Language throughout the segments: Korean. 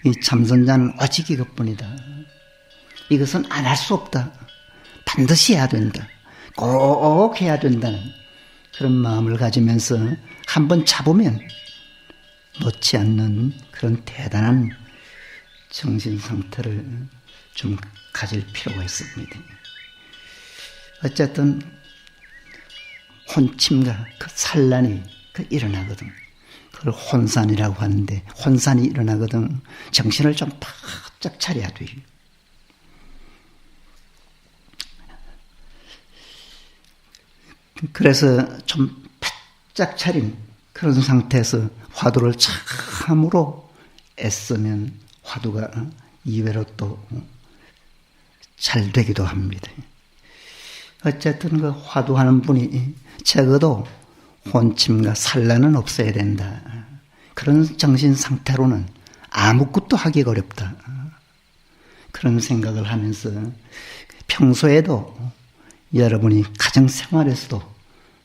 이 참선자는 오직 이것뿐이다. 이것은 안 할 수 없다. 반드시 해야 된다. 꼭 해야 된다는 그런 마음을 가지면서 한번 잡으면 놓지 않는 그런 대단한 정신 상태를 좀 가질 필요가 있습니다. 어쨌든 혼침과 그 산란이 일어나거든. 그걸 혼산이라고 하는데, 혼산이 일어나거든. 정신을 좀 바짝 차려야 돼. 그래서 좀 바짝 차린 그런 상태에서 화두를 참으로 애쓰면 화두가 이외로 또 잘 되기도 합니다. 어쨌든 그 화두하는 분이 적어도 혼침과 산란은 없어야 된다. 그런 정신 상태로는 아무것도 하기 어렵다. 그런 생각을 하면서 평소에도 여러분이 가정생활에서도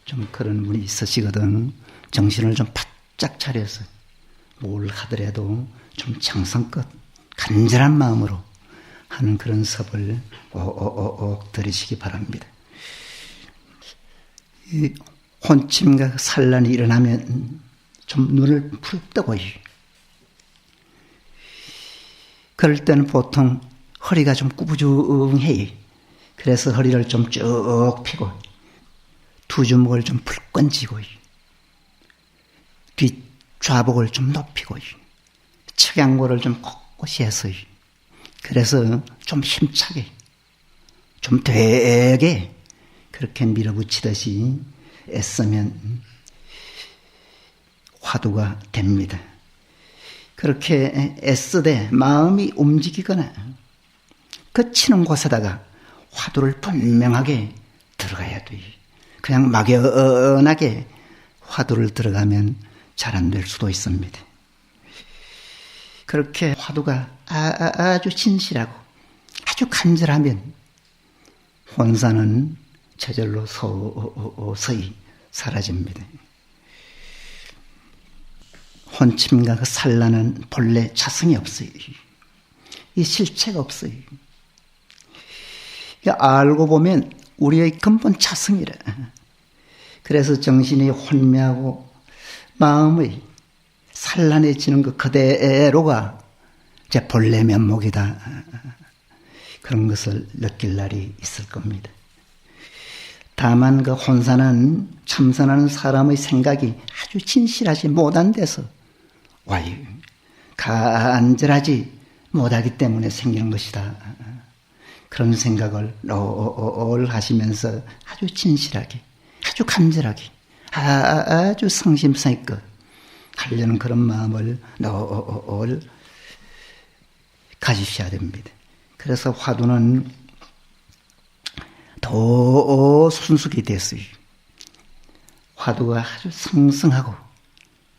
좀 그런 분이 있으시거든. 정신을 좀 바짝 차려서 뭘 하더라도 좀 정성껏 간절한 마음으로 하는 그런 섭을 꼭 들으시기 바랍니다. 이 혼침과 산란이 일어나면 좀 눈을 푹 뜨고, 그럴 때는 보통 허리가 좀 꾸부중해. 그래서 허리를 좀 쭉 펴고 두 주먹을 좀 불끈 쥐고 뒷 좌복을 좀 높이고 측양골을 좀 꼿꼿이 해서, 그래서 좀 힘차게 좀 되게 그렇게 밀어붙이듯이 애쓰면 화두가 됩니다. 그렇게 애쓰되 마음이 움직이거나 그치는 곳에다가 화두를 분명하게 들어가야 돼. 그냥 막연하게 화두를 들어가면 잘 안 될 수도 있습니다. 그렇게 화두가 아주 진실하고 아주 간절하면 혼사는 저절로 서서히 사라집니다. 혼침과 그 산란은 본래 자성이 없어요. 이 실체가 없어요. 알고 보면 우리의 근본 자성이라. 그래서 정신이 혼미하고 마음의 산란해지는 그 그대로가 제 본래 면목이다. 그런 것을 느낄 날이 있을 겁니다. 다만 그 혼사는 참선하는 사람의 생각이 아주 진실하지 못한 데서 와요. 간절하지 못하기 때문에 생기는 것이다. 그런 생각을 늘 하시면서 아주 진실하게, 아주 간절하게, 아주 성심성의껏 하려는 그런 마음을 늘 가지셔야 됩니다. 그래서 화두는 더 순수하게 됐어요. 화두가 아주 성성하고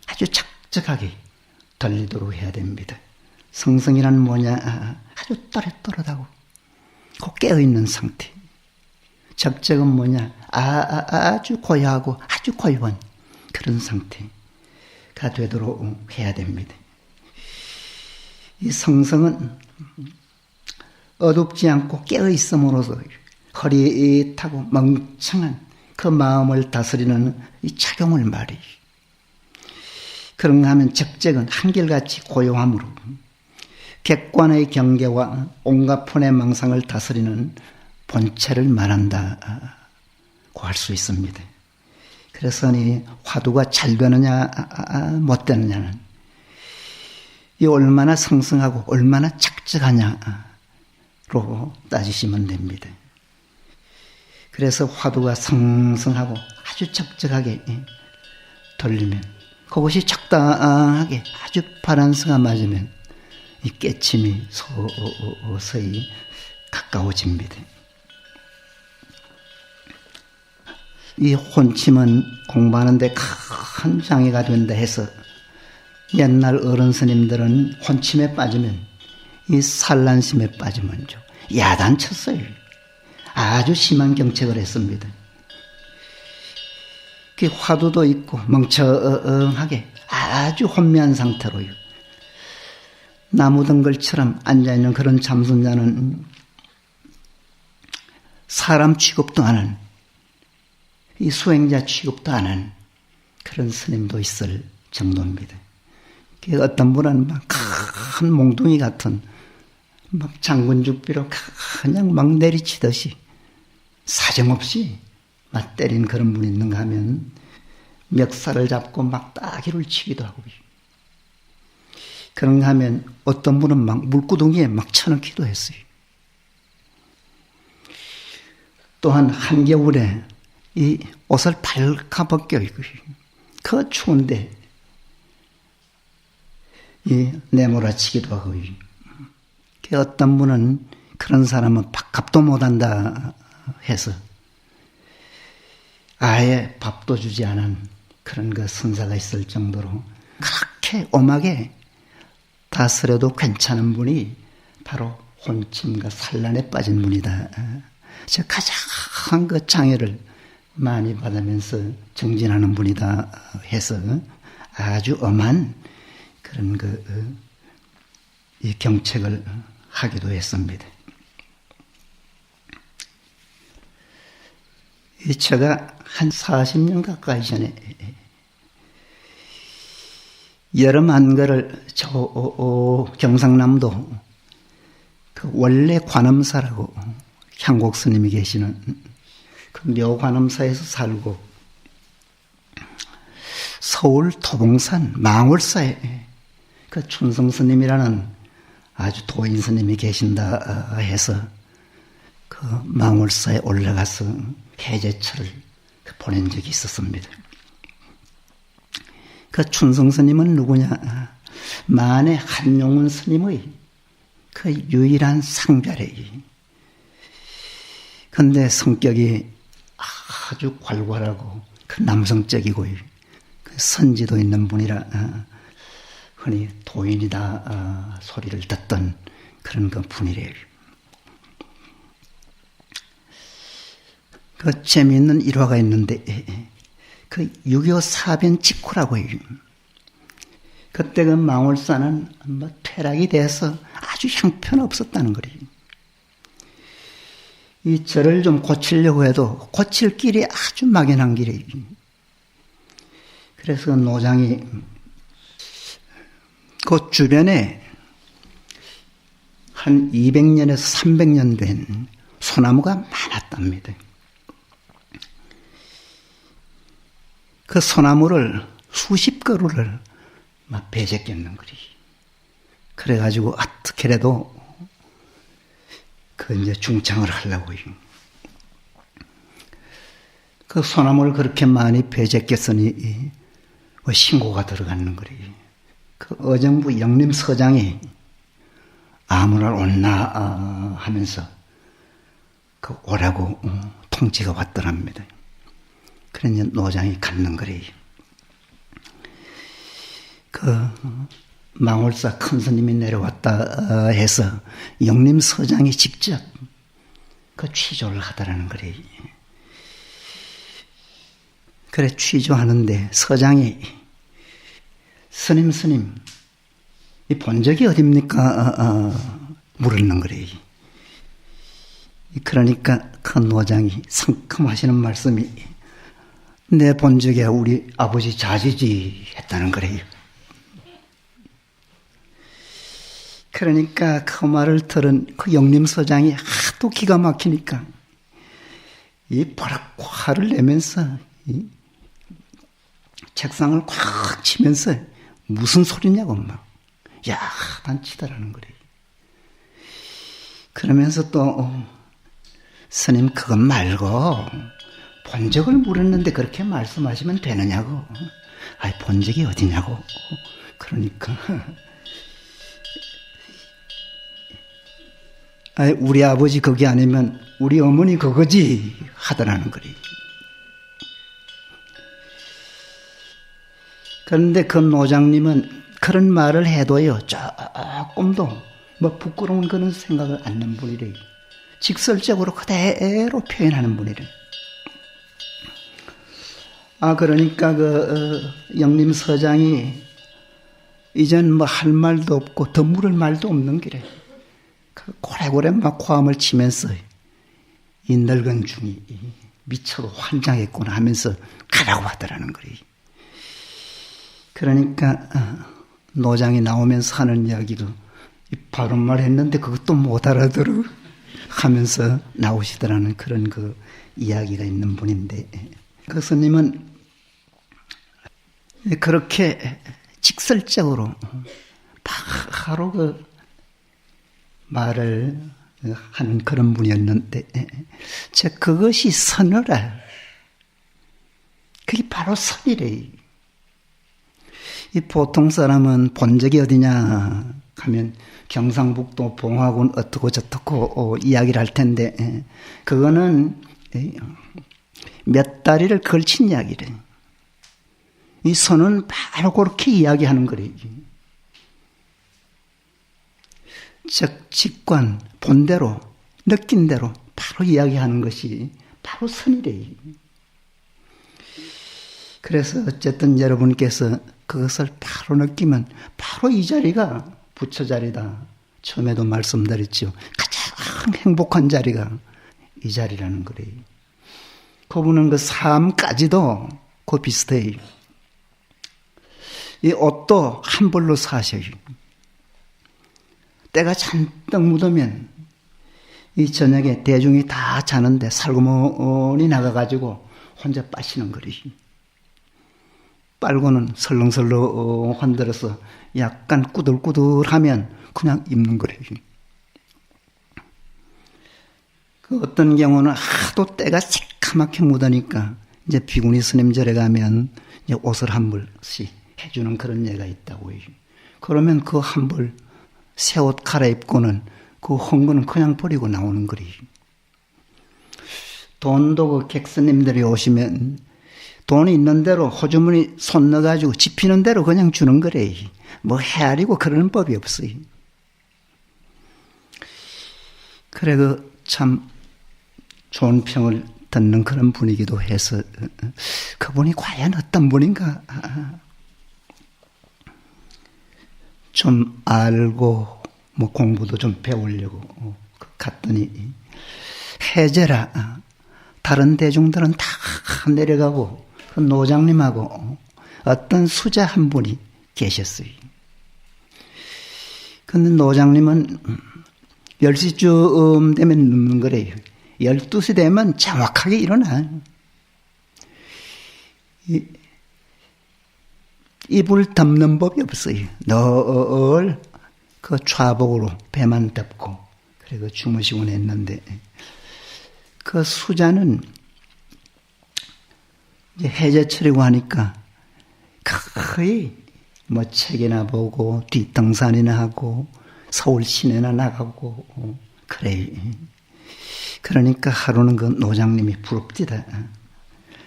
아주 착착하게 들리도록 해야 됩니다. 성성이란 뭐냐? 아주 또렷또렷하고 꼭 깨어있는 상태. 적적은 뭐냐? 아주 고요하고 아주 고요한 그런 상태가 되도록 해야 됩니다. 이 성성은 어둡지 않고 깨어있음으로써 흐릿하고 멍청한 그 마음을 다스리는 이 착용을 말이에요. 그런가 하면 적적은 한결같이 고요함으로 객관의 경계와 온갖 폰의 망상을 다스리는 본체를 말한다고 할 수 있습니다. 그래서 이 화두가 잘 되느냐 못 되느냐는 이 얼마나 성성하고 얼마나 착적하냐로 따지시면 됩니다. 그래서 화두가 성성하고 아주 적적하게 돌리면 그것이 적당하게 아주 바란스가 맞으면 이 깨침이 서서히 가까워집니다. 이 혼침은 공부하는데 큰 장애가 된다 해서 옛날 어른 스님들은 혼침에 빠지면 이 산란심에 빠지면 야단쳤어요. 아주 심한 경책을 했습니다. 그 화두도 있고 멍청하게 아주 혼미한 상태로요. 나무 덩굴처럼 앉아있는 그런 참선자는 사람 취급도 안 하는, 이 수행자 취급도 안 하는 그런 스님도 있을 정도입니다. 어떤 분은 막 큰 몽둥이 같은 막 장군죽비로 그냥 막 내리치듯이 사정없이 막 때린 그런 분이 있는가 하면 멱살을 잡고 막 따귀를 치기도 하고, 그런가 하면 어떤 분은 막 물구덩이에 막 쳐넣기도 했어요. 또한 한겨울에 이 옷을 발가벗겨 입고 그 추운데 이 내몰아치기도 하고, 어떤 분은 그런 사람은 밥값도 못한다 해서 아예 밥도 주지 않은 그런 그 선사가 있을 정도로 그렇게 엄하게 다스려도 괜찮은 분이 바로 혼침과 산란에 빠진 분이다. 저 가장 그 장애를 많이 받으면서 정진하는 분이다 해서 아주 엄한 그런 이 경책을 하기도 했습니다. 제가 한 40년 가까이 전에 여름 한글을 경상남도 그 원래 관음사라고 향곡 스님이 계시는 그 묘관음사에서 살고 서울 토봉산 망월사에 그 춘성 스님이라는 아주 도인 스님이 계신다 해서 그 망월사에 올라가서 해제철을 보낸 적이 있었습니다. 그 춘성 스님은 누구냐? 만해 한용운 스님의 그 유일한 상별이. 근데 성격이 아주 괄괄하고 그 남성적이고 그 선지도 있는 분이라 흔히 도인이다 소리를 듣던 그런 그 분이래요. 그 재미있는 일화가 있는데 그 6.25 사변 직후라고 해요. 그때 그 망월사는 뭐 퇴락이 돼서 아주 형편없었다는 거예요. 이 절을 좀 고치려고 해도 고칠 길이 아주 막연한 길이에요. 그래서 노장이 그 주변에 한 200년에서 300년 된 소나무가 많았답니다. 그 소나무를 수십 그루를 막 베제꼈는 거리. 그래가지고 어떻게라도 그 이제 중창을 하려고 해요. 그 소나무를 그렇게 많이 베제꼈으니 신고가 들어가는 거리. 그 어정부 영림 서장이 아무날 온나 하면서 그 오라고 통지가 왔더랍니다. 그러니 노장이 갖는 거래요. 그 망월사 큰 스님이 내려왔다 해서 영림 서장이 직접 그 취조를 하더라는 거래요. 그래 취조하는데 서장이 스님 이 본적이 어딥니까? 물었는 거래요. 그러니까 그 노장이 상큼하시는 말씀이 내 본적이 우리 아버지 자지지 했다는 거래요. 그러니까 그 말을 들은 그 영림서장이 하도 기가 막히니까 이 버럭 화를 내면서 이 책상을 꽉 치면서 무슨 소리냐고 막 야단치더라는 거래요. 그러면서 또 스님 그것 말고 본적을 물었는데 그렇게 말씀하시면 되느냐고. 아이 본적이 어디냐고. 그러니까 아이 우리 아버지 거기 아니면 우리 어머니 그거지 하더라는 거래. 그런데 그 노장님은 그런 말을 해도요 조금도 뭐 부끄러운 그런 생각을 안 는 분이래요. 직설적으로 그대로 표현하는 분이래요. 그러니까 그 영림 서장이 이젠 뭐 할 말도 없고 더 물을 말도 없는 길에 고래고래 막 고함을 치면서 이 늙은 중이 미쳐도 환장했구나 하면서 가라고 하더라는 거예요. 그러니까 노장이 나오면서 하는 이야기도 바른 말 했는데 그것도 못 알아들어 하면서 나오시더라는 그런 그 이야기가 있는 분인데, 그 스님은 그렇게 직설적으로 바로 그 말을 하는 그런 분이었는데, 그것이 선어라. 그게 바로 선이래. 이 보통 사람은 본 적이 어디냐 하면 경상북도 봉화군 어떻고 저떻고 이야기를 할 텐데, 그거는 몇 다리를 걸친 이야기래. 이 선은 바로 그렇게 이야기하는 거래. 즉 직관, 본대로, 느낀 대로 바로 이야기하는 것이 바로 선이래. 그래서 어쨌든 여러분께서 그것을 바로 느끼면 바로 이 자리가 부처 자리다. 처음에도 말씀드렸죠. 가장 행복한 자리가 이 자리라는 거래요. 그분은 그 삶까지도 그 비슷해요. 이 옷도 한 벌로 사셔요. 때가 잔뜩 묻으면 이 저녁에 대중이 다 자는데 살구머니 나가가지고 혼자 빠시는 거래요. 빨고는 설렁설렁 흔들어서 약간 꾸들꾸들하면 그냥 입는 거래요. 그 어떤 경우는 하도 때가 새카맣게 묻으니까 이제 비구니 스님 절에 가면 이제 옷을 한 벌씩 해주는 그런 예가 있다고 해요. 그러면 그 한 벌 새 옷 갈아입고는 그 헌거는 그냥 버리고 나오는 거래요. 돈도 그 객스님들이 오시면 돈이 있는 대로 호주머니 손 넣어가지고 집히는 대로 그냥 주는 거래. 뭐 헤아리고 그러는 법이 없어요. 그래 참 좋은 평을 듣는 그런 분이기도 해서 그분이 과연 어떤 분인가 좀 알고 뭐 공부도 좀 배우려고 갔더니 해제라 다른 대중들은 다 내려가고 그 노장님하고 어떤 수자 한 분이 계셨어요. 근데 노장님은 10시쯤 되면 눕는 거래요. 12시 되면 정확하게 일어나. 입을 덮는 법이 없어요. 늘 그 좌복으로 배만 덮고 그리고 주무시곤 했는데, 그 수자는 이제 해제철이고 하니까 거의 뭐 책이나 보고 뒷등산이나 하고 서울 시내나 나가고 그래. 그러니까 하루는 그 노장님이 부럽디다.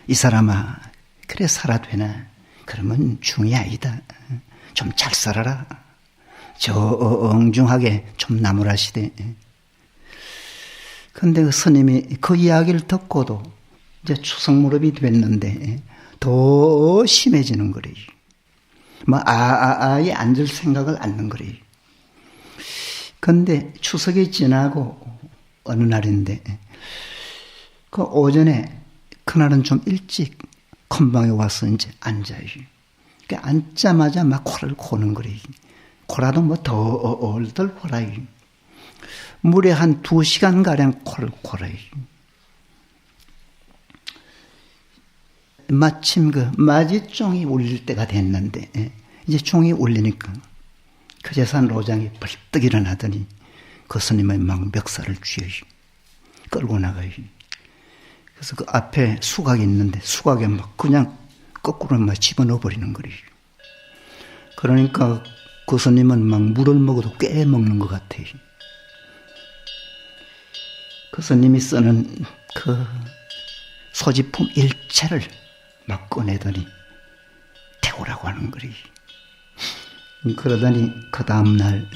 이 사람아, 그래 살아 되나? 그러면 중이 아니다. 좀 잘 살아라. 정중하게 좀 나무라시되. 근데 그 스님이 그 이야기를 듣고도 이제 추석 무렵이 됐는데 더 심해지는 거래요. 뭐 아예 앉을 생각을 않는 거래요. 근데 추석이 지나고 어느 날인데 그 오전에 그날은 좀 일찍 건방에 와서 이제 앉아요. 그러니까 앉자마자 막 코를 고는 거래요. 코라도 뭐 덜덜 골아요. 무려 한 2시간가량 코를 골아요. 마침 그 마지종이 울릴 때가 됐는데 이제 종이 울리니까 그제서 노장이 벌떡 일어나더니 그 스님의 막 멱살을 쥐어요. 끌고 나가요. 그래서 그 앞에 수각이 있는데 수각에 막 그냥 거꾸로 막 집어넣어 버리는 거예요. 그러니까 그 스님은 막 물을 먹어도 꽤 먹는 것 같아요. 그 스님이 쓰는 그 소지품 일체를 막 꺼내더니 태우라고 하는 거예요. 그러더니 그 다음날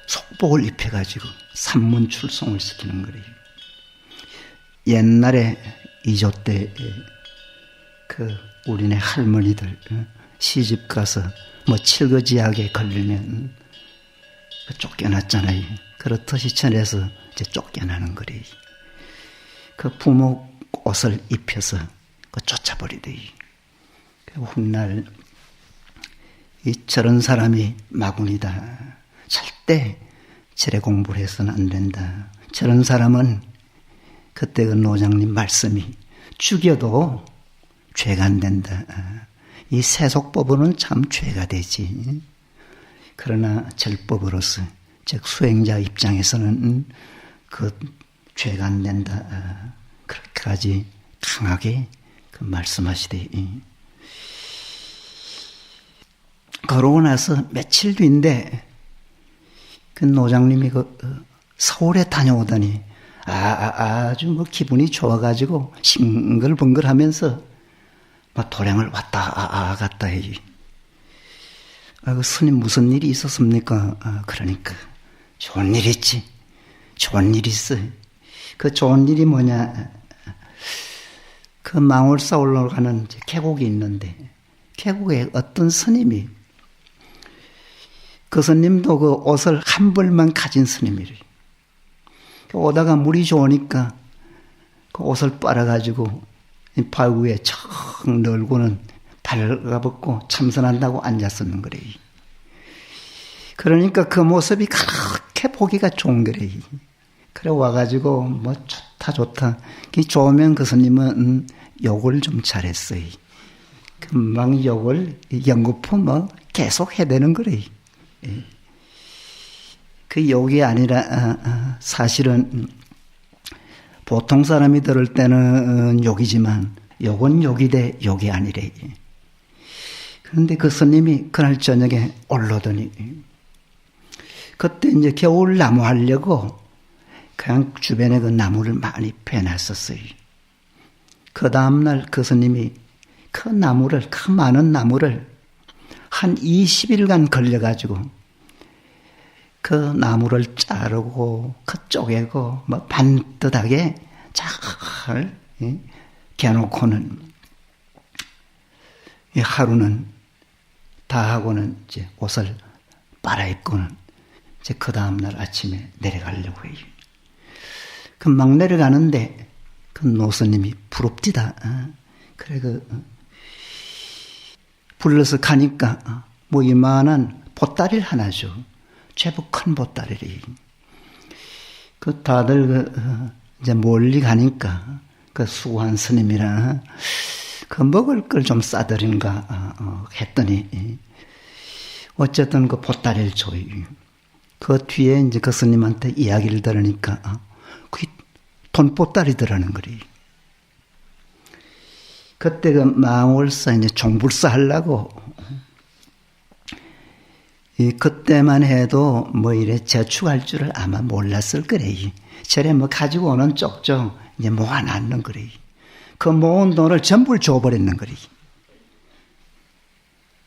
속복을 입혀가지고 산문 출송을 시키는 거예요. 옛날에 이조 때 그 우리네 할머니들 시집 가서 뭐 칠거지약에 걸리면 쫓겨났잖아요. 그렇듯이 전에서 이제 쫓겨나는 거래. 그 부모 옷을 입혀서 쫓아버리대. 훗날 저런 사람이 마군이다. 절대 절에 공부를 해서는 안 된다. 저런 사람은 그때 그 노장님 말씀이 죽여도 죄가 안 된다. 이 세속법으로는 참 죄가 되지. 그러나 절법으로서 즉 수행자 입장에서는 그 죄가 안 된다. 그렇게까지 강하게 그 말씀하시되. 그러고 나서 며칠 뒤인데 그 노장님이 서울에 다녀오더니 아주 뭐 기분이 좋아가지고 싱글벙글하면서 막 도량을 왔다 갔다 해. 그 스님 무슨 일이 있었습니까? 그러니까 좋은 일 있지. 좋은 일 있어. 그 좋은 일이 뭐냐? 그 망월사 올라가는 계곡이 있는데 계곡에 어떤 스님이 그 스님도 그 옷을 한 벌만 가진 스님이래. 오다가 물이 좋으니까 그 옷을 빨아가지고 발 위에 척 널고는 발가벗고 참선한다고 앉았었는 거래. 그러니까 그 모습이 그렇게 보기가 좋은 거래. 그래 와가지고 뭐 좋다. 좋으면 그 스님은 욕을 좀 잘했어요. 금방 욕을 연거푸 뭐 계속 해대는 거래. 그 욕이 아니라 사실은 보통 사람이 들을 때는 욕이지만 욕은 욕이 돼 욕이 아니래. 그런데 그 스님이 그날 저녁에 올라오더니 그때 이제 겨울 나무 하려고 그냥 주변에 그 나무를 많이 패놨었어요. 그 다음날 그 스님이 그 나무를 그 많은 나무를 한 20일간 걸려가지고 그 나무를 자르고 그 쪼개고 뭐 반듯하게 잘 개놓고는 하루는 다 하고는 이제 옷을 빨아입고는 이제 그 다음날 아침에 내려가려고 해요. 그 막 내려가는데 그 노스님이 부럽디다. 그래 불러서 가니까 뭐 이만한 보따리를 하나 줘. 제법 큰 보따리를. 그 다들 이제 멀리 가니까 그 수고한 스님이라 그 먹을 걸 좀 싸드린가 했더니 어쨌든 그 보따리를 줘요. 그 뒤에 이제 그 스님한테 이야기를 들으니까 그 돈보따리더라는 거리. 그때 그 망월사 이제 종불사 하려고 그때만 해도 뭐 이래 저축할 줄을 아마 몰랐을 거래. 저래 뭐 가지고 오는 쪽쪽 이제 모아놨는 거래. 그 모은 돈을 전부 줘버렸는 거래.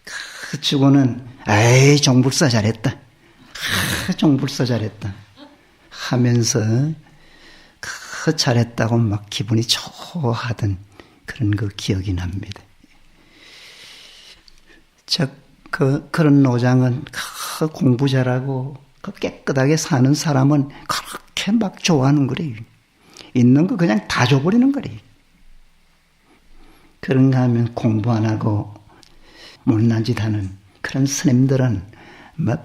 그 주고는 아이 종불사 잘했다. 종불사 잘했다. 하면서 그 잘했다고 막 기분이 좋아하던 그런 그 기억이 납니다. 그런 노장은 그 공부 잘하고 그 깨끗하게 사는 사람은 그렇게 막 좋아하는 거래요. 있는 거 그냥 다 줘버리는 거래요. 그런가 하면 공부 안 하고 못난 짓 하는 그런 스님들은 뭐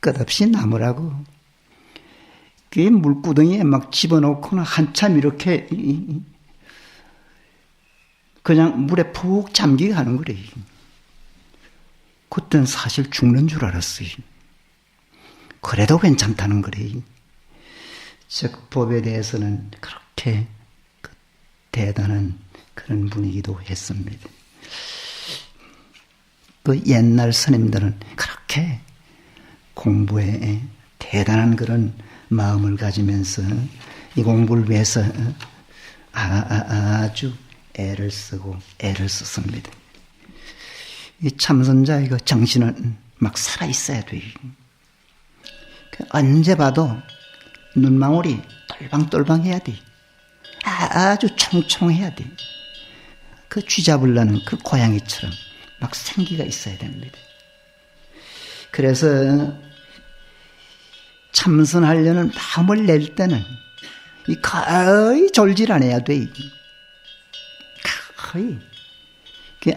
볼것없이 나무라고 그 물구덩이에 막 집어넣고는 한참 이렇게 그냥 물에 푹 잠기게 하는 거래요. 그때는 사실 죽는 줄 알았어요. 그래도 괜찮다는 거래요. 즉 법에 대해서는 그렇게 대단한 그런 분이기도 했습니다. 그 옛날 스님들은 그렇게 공부에 대단한 그런 마음을 가지면서 이 공부를 위해서 아주 애를 쓰고 애를 썼습니다. 이 참선자의 그 정신은 막 살아있어야 돼요. 언제 봐도 눈망울이 똘방똘방해야 돼. 아주 총총해야 돼. 그 쥐 잡으려는 그 고양이처럼 막 생기가 있어야 됩니다. 그래서 참선하려는 마음을 낼 때는 거의 졸질 안 해야 돼. 거의.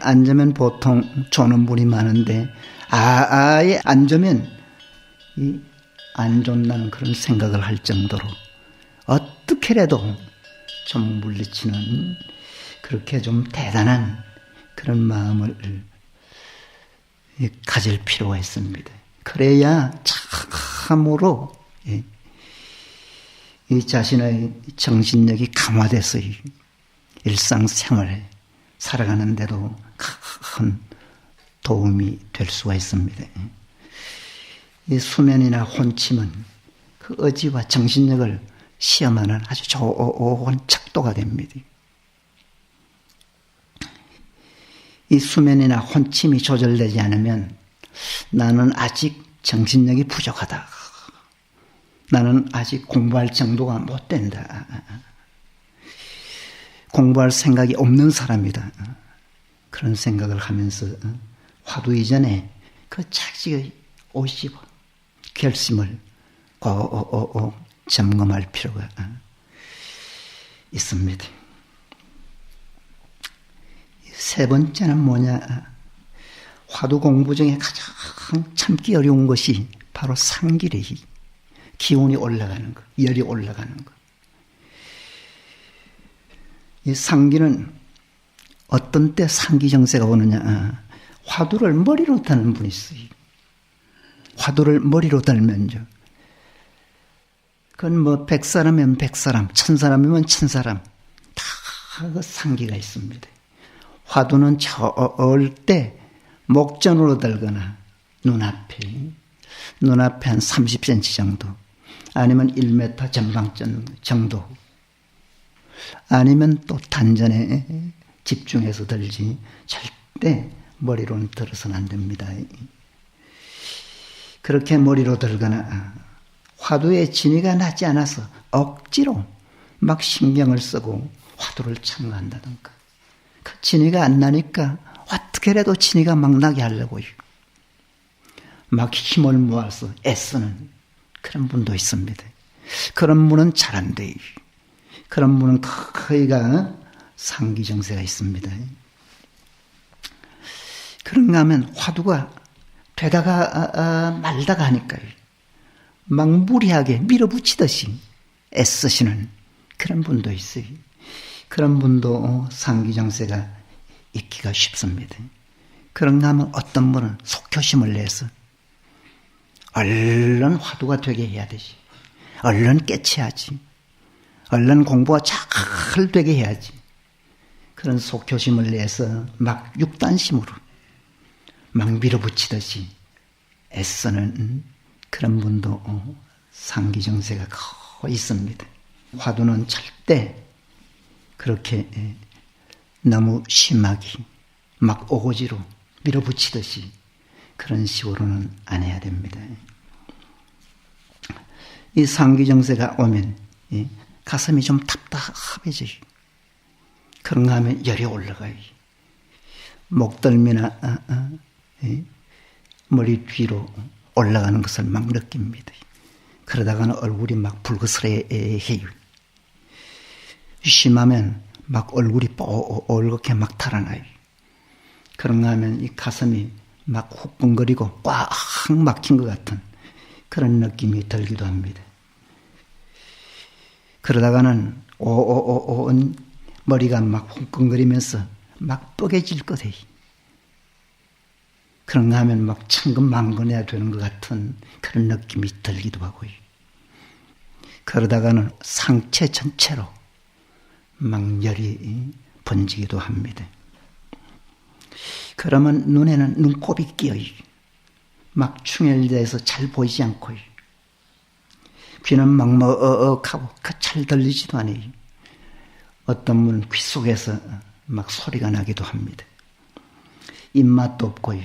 앉으면 보통 조는 분이 많은데 아예 앉으면 안 좋다는 그런 생각을 할 정도로 어떻게라도 좀 물리치는 그렇게 좀 대단한 그런 마음을 가질 필요가 있습니다. 그래야 참으로 이 자신의 정신력이 강화돼서 일상생활에 살아가는 데도 큰 도움이 될 수가 있습니다. 이 수면이나 혼침은 그 의지와 정신력을 시험하는 아주 좋은 척도가 됩니다. 이 수면이나 혼침이 조절되지 않으면 나는 아직 정신력이 부족하다. 나는 아직 공부할 정도가 못 된다. 공부할 생각이 없는 사람이다. 그런 생각을 하면서 화두 이전에 그 자식의 50 결심을 꼭 점검할 필요가 있습니다. 세 번째는 뭐냐? 화두 공부 중에 가장 참기 어려운 것이 바로 상기래. 기온이 올라가는 것, 열이 올라가는 것. 이 상기는 어떤 때 상기 정세가 오느냐? 화두를 머리로 드는 분이 있어요. 화두를 머리로 들면요. 그건 뭐 100사람이면 100사람, 1000사람이면 1000사람 다 그 상기가 있습니다. 화두는 절대 목전으로 들거나 눈앞에 한 30cm 정도, 아니면 1m 전방점 정도, 아니면 또 단전에 집중해서 들지 절대 머리로는 들어서는 안 됩니다. 그렇게 머리로 들거나 화두에 진이가 나지 않아서 억지로 막 신경을 쓰고 화두를 참가한다든가, 그 진이가 안 나니까 어떻게라도 진이가 막 나게 하려고 막 힘을 모아서 애쓰는 그런 분도 있습니다. 그런 분은 잘 안 돼요. 그런 분은 거의가 상기정세가 있습니다. 그런가 하면 화두가 되다가 말다가 하니까요, 막 무리하게 밀어붙이듯이 애쓰시는 그런 분도 있어요. 그런 분도 상기정세가 있기가 쉽습니다. 그런가 하면 어떤 분은 속효심을 내서 얼른 화두가 되게 해야 되지, 얼른 깨쳐야지, 얼른 공부가 잘 되게 해야지, 그런 속효심을 내서 막 육단심으로 막 밀어붙이듯이 애쓰는 그런 분도 상기정세가 거의 있습니다. 화두는 절대 그렇게 너무 심하게 막 오고지로 밀어붙이듯이 그런 식으로는 안 해야 됩니다. 이 상기정세가 오면 가슴이 좀 답답해져요. 그런가 하면 열이 올라가요. 목덜미나 머리 뒤로 올라가는 것을 막 느낍니다. 그러다가는 얼굴이 막 붉으스레해요. 심하면 막 얼굴이 뽀얗게 막 달아나요. 그런가 하면 이 가슴이 막 후끈거리고 꽉 막힌 것 같은 그런 느낌이 들기도 합니다. 그러다가는 오온 머리가 막 후끈거리면서 막 뻐개질 것이에요. 그런가 하면 막 천근만근해야 되는 것 같은 그런 느낌이 들기도 하고요. 그러다가는 상체 전체로 막 열이 번지기도 합니다. 그러면 눈에는 눈곱이 끼어요. 막 충혈돼서 잘 보이지 않고요. 귀는 막 먹하고 잘 들리지도 않아요. 어떤 분은 귀 속에서 막 소리가 나기도 합니다. 입맛도 없고요.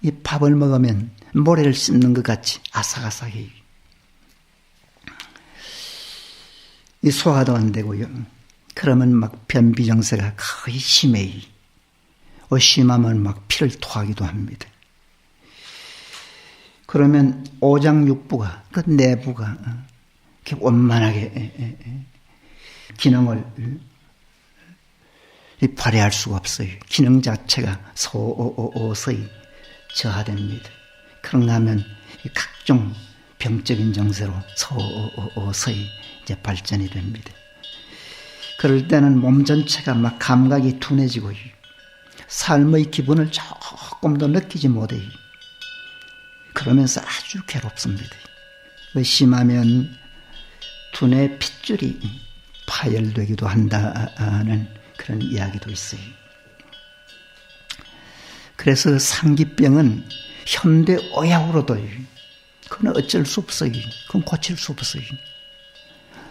이 밥을 먹으면 모래를 씹는 것 같이 아삭아삭해요. 이 소화도 안 되고요. 그러면 막 변비정세가 거의 심해요. 심하면 막 피를 토하기도 합니다. 그러면 오장육부가, 그 내부가 이렇게 원만하게 기능을 발휘할 수가 없어요. 기능 자체가 서서히 저하됩니다. 그런가 하면 각종 병적인 정세로 서서히 이제 발전이 됩니다. 그럴 때는 몸 전체가 막 감각이 둔해지고 삶의 기분을 조금 더 느끼지 못해요. 그러면서 아주 괴롭습니다. 심하면 두뇌 핏줄이 파열되기도 한다는 그런 이야기도 있어요. 그래서 상기병은 현대 의학으로도 그건 어쩔 수 없어요. 그건 고칠 수 없어요.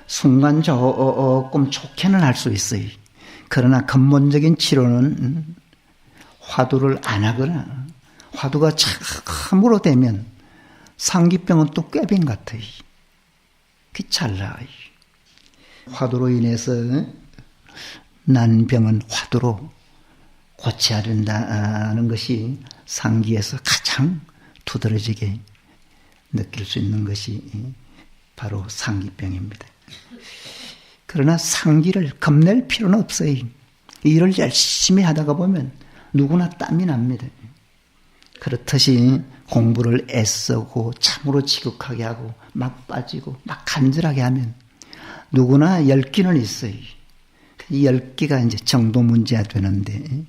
순간 조금 좋게는 할 수 있어요. 그러나 근본적인 치료는 화두를 안 하거나 화두가 참으로 되면 상기병은 또 꾀병 같아요. 그게 잘 나아요. 화두로 인해서 난 병은 화두로 고쳐야 된다는 것이 상기에서 가장 두드러지게 느낄 수 있는 것이 바로 상기병입니다. 그러나 상기를 겁낼 필요는 없어요. 일을 열심히 하다가 보면 누구나 땀이 납니다. 그렇듯이 공부를 애쓰고 참으로 지극하게 하고 막 빠지고 막 간절하게 하면 누구나 열기는 있어요. 이 열기가 이제 정도 문제가 되는데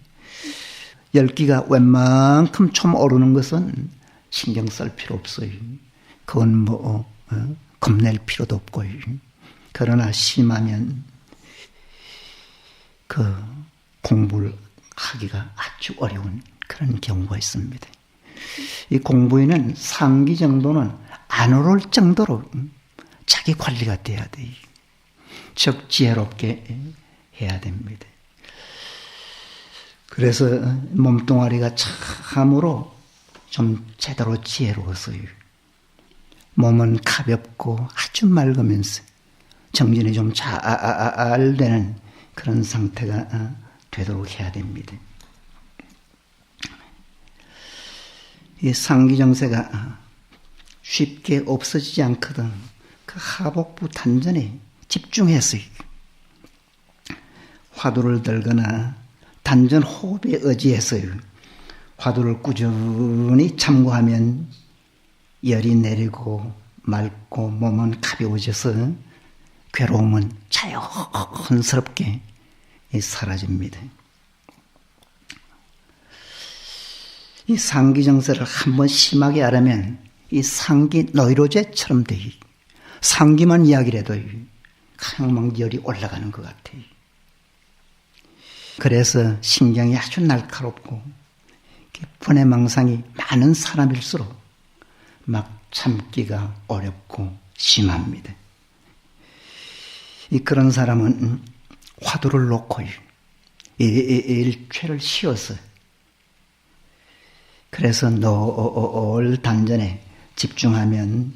열기가 웬만큼 좀 오르는 것은 신경 쓸 필요 없어요. 그건 겁낼 필요도 없고요. 그러나 심하면 그 공부를 하기가 아주 어려운 그런 경우가 있습니다. 이 공부에는 상기 정도는 안 오를 정도로 자기 관리가 돼야 돼요. 즉 지혜롭게 해야 됩니다. 그래서 몸뚱아리가 참으로 좀 제대로 지혜로워서요. 몸은 가볍고 아주 맑으면서 정진이 좀 잘 되는 그런 상태가 되도록 해야 됩니다. 이 상기정세가 쉽게 없어지지 않거든 그 하복부 단전에 집중해서 화두를 들거나 단전 호흡에 의지해서요. 화두를 꾸준히 참고하면 열이 내리고 맑고 몸은 가벼워져서 괴로움은 자연스럽게 사라집니다. 이 상기정세를 한번 심하게 하려면 이 상기 노이로제처럼 돼요. 상기만 이야기를 해도 그냥 막 열이 올라가는 것 같아요. 그래서 신경이 아주 날카롭고 분해망상이 많은 사람일수록 막 참기가 어렵고 심합니다. 그런 사람은 화두를 놓고 일쾌를 쉬어서 그래서 늘 단전에 집중하면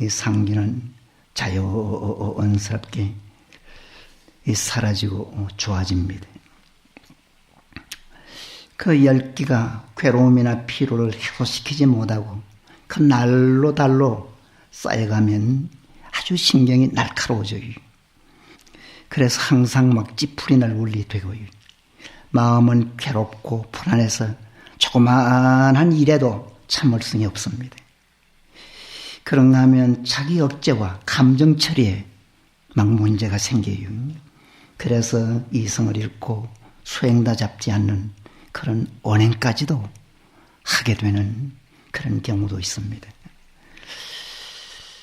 이 상기는 자연스럽게 사라지고 좋아집니다. 그 열기가 괴로움이나 피로를 해소시키지 못하고 그 날로 달로 쌓여가면 아주 신경이 날카로워져요. 그래서 항상 막 찌푸리 날 울리되고요. 마음은 괴롭고 불안해서 조그마한 일에도 참을 수가 없습니다. 그런가 하면 자기 억제와 감정 처리에 막 문제가 생겨요. 그래서 이성을 잃고 수행다 잡지 않는 그런 언행까지도 하게 되는 그런 경우도 있습니다.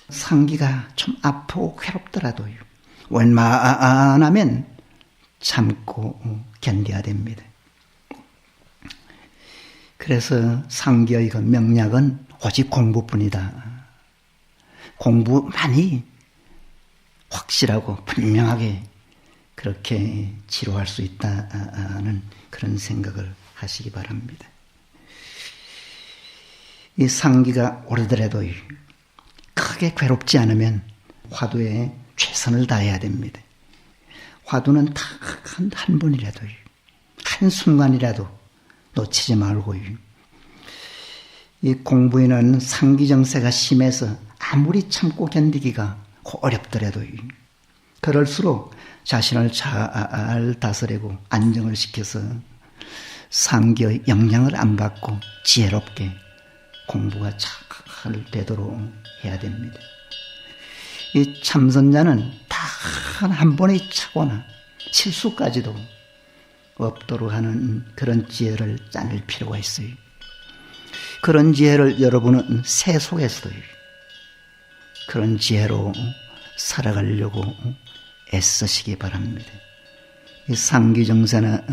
상기가 좀 아프고 괴롭더라도요. 웬만하면 참고 견뎌야 됩니다. 그래서 상기의 그 명약은 오직 공부뿐이다. 공부만이 확실하고 분명하게 그렇게 치료할 수 있다는 그런 생각을 하시기 바랍니다. 이 상기가 오르더라도 크게 괴롭지 않으면 화두에 최선을 다해야 됩니다. 화두는 딱 한 번이라도 한순간이라도 놓치지 말고 이 공부에는 상기정세가 심해서 아무리 참고 견디기가 어렵더라도 그럴수록 자신을 잘 다스리고 안정을 시켜서 상기의 영향을 안 받고 지혜롭게 공부가 잘 되도록 해야 됩니다. 이 참선자는 단 한 번의 착오나 실수까지도 없도록 하는 그런 지혜를 짜낼 필요가 있어요. 그런 지혜를 여러분은 새 속에서도 그런 지혜로 살아가려고 애쓰시기 바랍니다. 이 상기정세나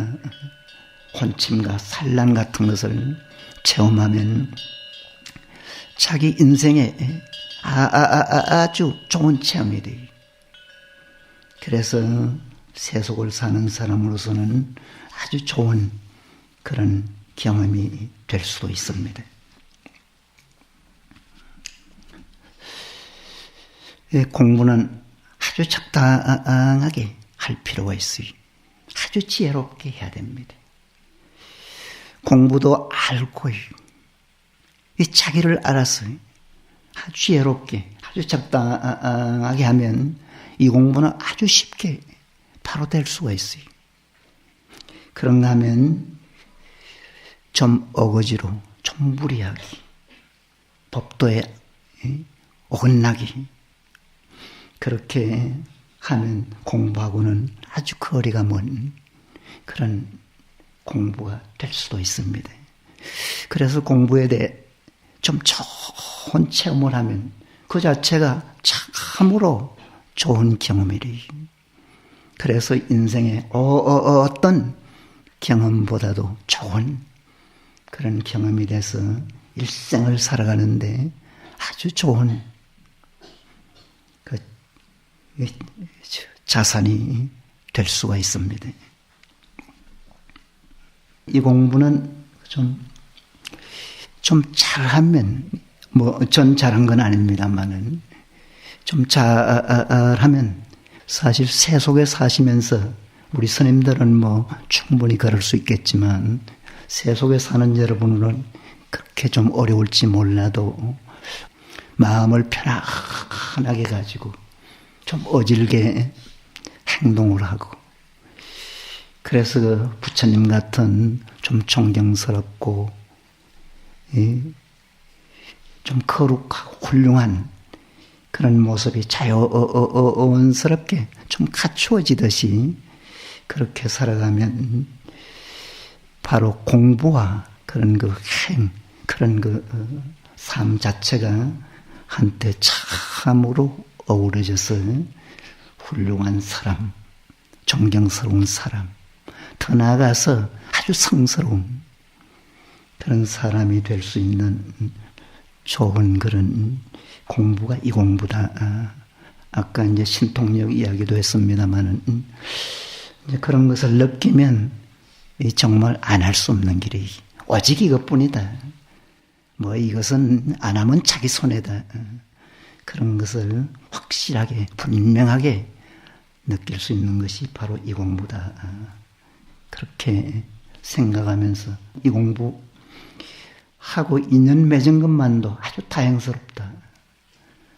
혼침과 산란 같은 것을 체험하면 자기 인생에 아주 좋은 체험이 돼요. 그래서 세속을 사는 사람으로서는 아주 좋은 그런 경험이 될 수도 있습니다. 공부는 아주 적당하게 할 필요가 있어요. 아주 지혜롭게 해야 됩니다. 공부도 알고 이 자기를 알아서 아주 지혜롭게 아주 적당하게 하면 이 공부는 아주 쉽게 바로 될 수가 있어요. 그런가 하면 좀 어거지로 좀 무리하게 법도에 어긋나게 그렇게 하면 공부하고는 아주 거리가 먼 그런 공부가 될 수도 있습니다. 그래서 공부에 대해 좀 좋은 체험을 하면 그 자체가 참으로 좋은 경험이래. 그래서 인생의 어떤 경험보다도 좋은 그런 경험이 돼서 일생을 살아가는데 아주 좋은 그 자산이 될 수가 있습니다. 이 공부는 좀 잘하면, 전 잘한 건 아닙니다만은, 좀 잘하면, 사실 세속에 사시면서, 우리 스님들은 충분히 그럴 수 있겠지만, 세속에 사는 여러분은 그렇게 좀 어려울지 몰라도, 마음을 편안하게 가지고, 좀 어질게 행동을 하고, 그래서 부처님 같은 좀 존경스럽고 좀 거룩하고 훌륭한 그런 모습이 자연스럽게 좀 갖추어지듯이 그렇게 살아가면 바로 공부와 그런 그런 삶 자체가 한때 참으로 어우러져서 훌륭한 사람, 존경스러운 사람, 더 나아가서 아주 성스러운 그런 사람이 될 수 있는 좋은 그런 공부가 이 공부다. 아까 이제 신통력 이야기도 했습니다만은 이제 그런 것을 느끼면 정말 안 할 수 없는 길이 오직 이것뿐이다. 이것은 안 하면 자기 손해다. 그런 것을 확실하게 분명하게 느낄 수 있는 것이 바로 이 공부다. 그렇게 생각하면서 이 공부하고 인연 맺은 것만도 아주 다행스럽다.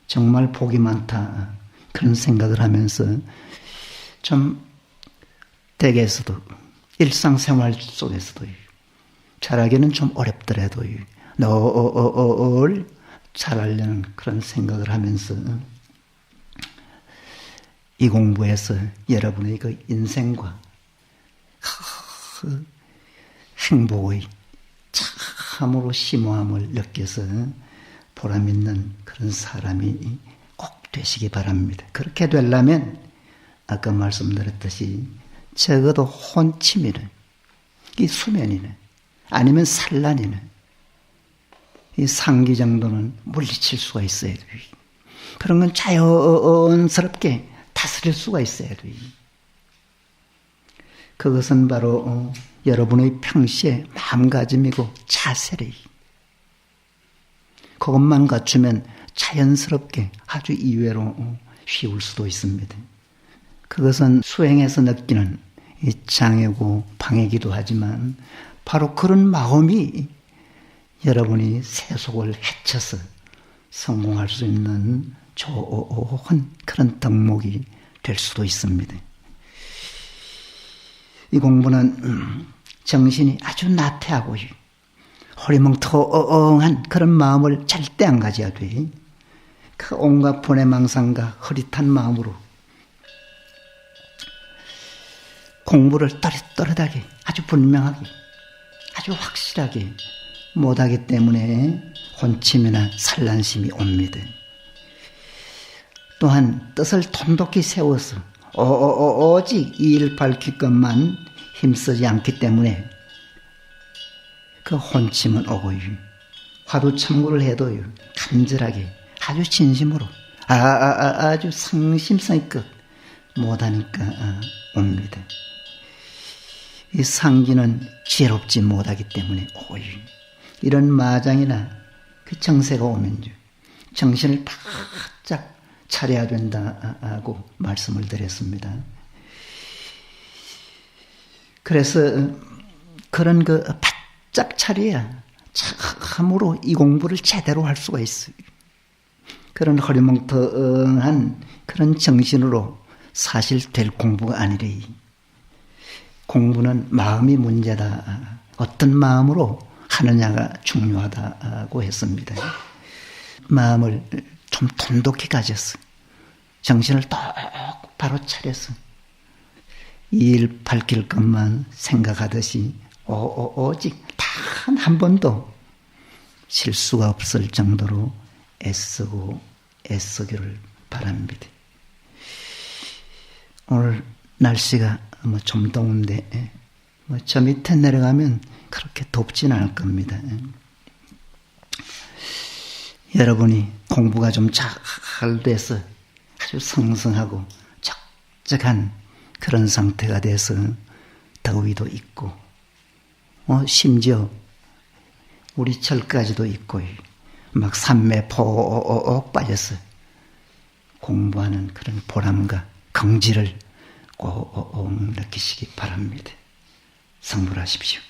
정말 복이 많다. 그런 생각을 하면서 좀 댁에서도 일상생활 속에서도 잘하기는 좀 어렵더라도 늘 잘하려는 그런 생각을 하면서 이 공부에서 여러분의 그 인생과 그 행복의 참으로 심오함을 느껴서 보람있는 그런 사람이 꼭 되시기 바랍니다. 그렇게 되려면 아까 말씀드렸듯이 적어도 혼침이네, 이 수면이네, 아니면 산란이네, 이 상기 정도는 물리칠 수가 있어야 돼요. 그런 건 자연스럽게 다스릴 수가 있어야 돼요. 그것은 바로 여러분의 평시의 마음가짐이고 자세래. 그것만 갖추면 자연스럽게 아주 이외로 쉬울 수도 있습니다. 그것은 수행에서 느끼는 이 장애고 방해기도 하지만 바로 그런 마음이 여러분이 세속을 헤쳐서 성공할 수 있는 좋은 그런 덕목이 될 수도 있습니다. 이 공부는 정신이 아주 나태하고 허리멍텅한 그런 마음을 절대 안 가져야 돼. 그 온갖 분해망상과 흐릿한 마음으로 공부를 또렷또렷하게 아주 분명하게 아주 확실하게 못하기 때문에 혼침이나 산란심이 옵니다. 또한 뜻을 돈독히 세워서 오직 이 일 밝힐 것만 힘쓰지 않기 때문에 그 혼침은 오고요. 화두 참고를 해도요. 간절하게 아주 진심으로 아주 성심성의껏 못하니까 옵니다. 이 상기는 지혜롭지 못하기 때문에 오고요. 이런 마장이나 그 정세가 오면요. 정신을 바짝 차려야 된다고 말씀을 드렸습니다. 그래서 그런 그 바짝 차려야 참으로 이 공부를 제대로 할 수가 있어요. 그런 허리멍텅한 그런 정신으로 사실 될 공부가 아니래. 공부는 마음이 문제다. 어떤 마음으로 하느냐가 중요하다고 했습니다. 마음을 좀 돈독히 가져서 정신을 똑바로 차려서 이 일 밝힐 것만 생각하듯이 오직 단 한 번도 실수가 없을 정도로 애쓰기를 바랍니다. 오늘 날씨가 좀 더운데 저 밑에 내려가면 그렇게 덥진 않을 겁니다. 여러분이 공부가 좀 잘 돼서 아주 성성하고 적적한 그런 상태가 돼서 더위도 있고 심지어 우리 절까지도 있고 막 산매에 폭 빠져서 공부하는 그런 보람과 긍지를 꼭 느끼시기 바랍니다. 성불하십시오.